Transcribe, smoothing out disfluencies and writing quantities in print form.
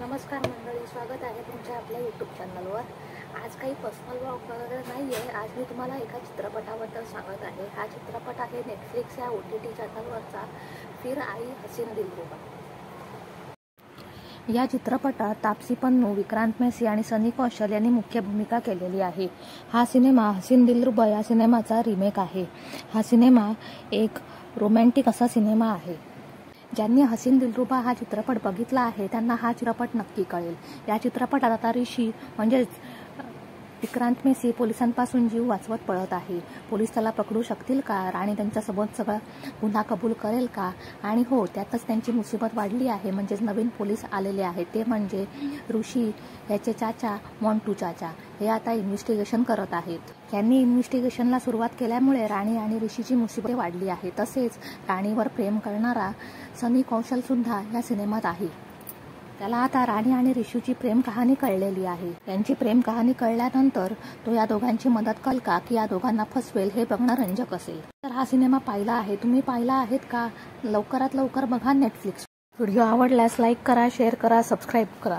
नमस्कार मंडळी, स्वागत आहे तुमच्या आपल्या यूट्यूब चॅनलवर। आज काही पर्सनल ब्लॉग वगैरे नाही आहे। आज मी तुम्हाला एका चित्रपटाबद्दल सांगत आहे। हा चित्रपट आहे नेटफ्लिक्स या OTT चॅनलवरचा फिर आई हसीन दिलरुबा। या चित्रपटात तापसी पन्नू, विक्रांत मैसी आणि सनी कौशल यांनी मुख्य भूमिका केलेली आहे। हा सिनेमा हसीन दिलरुबा या सिनेमाचा रिमेक आहे। हा सिनेमा एक रोमॅन्टिक असा सिनेमा आहे। ज्यांनी हसीन दिलरुबा हा चित्रपट बघितला आहे त्यांना हा चित्रपट नक्की कळेल। या चित्रपटात आता ऋषी म्हणजे विक्रांत मैसी पोलिसांपासून जीव वाचवत पळत आहे। पोलीस त्याला पकडू शकतील का? राणी त्यांच्यासोबत सगळा गुन्हा कबूल करेल का? आणि हो, त्यातच त्यांची मुसीबत वाढली आहे। म्हणजे नवीन पोलीस आलेले आहेत, ते म्हणजे ऋषी याचे चाचा मोंटू चाचा। हे आता इन्व्हेस्टिगेशन करत आहेत। त्यांनी इन्व्हेस्टिगेशनला सुरुवात केल्यामुळे राणी आणि ऋषीची मुसीबत वाढली आहे। तसेच राणीवर प्रेम करणारा सनी कौशल सुद्धा या सिनेमात आहे। त्याला आता राणी आणि ऋषीची प्रेम कहाणी कळलेली आहे। यांची प्रेम कहाणी कळल्यानंतर तो या दोघांची मदत करेल का की या दोघांना फसवेल, हे बघणं रंजक असेल। तर हा सिनेमा पाहिला आहे, तुम्ही पाहिला आहेत का? लवकरात लवकर बघा नेटफ्लिक्स। व्हिडिओ आवडल्यास लाईक करा, शेअर करा, सबस्क्राईब करा।